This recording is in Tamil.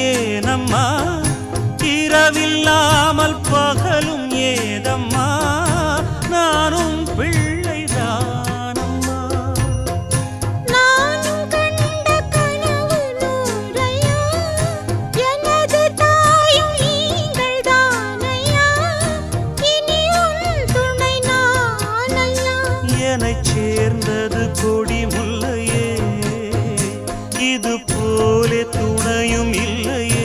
ஏனம்மா இரவில்லாமல் பகலும் ஏதம்மா நானும் பிள்ளைதானம்மா நானும் கண்ட கனவு நூறையா எனது தாயும் நீங்கள் தானையா இனி உன் துணை நானல்லா என்னைச் சேர்ந்தது கொடி முல்லையே இது போலே துணையும் இல்லையே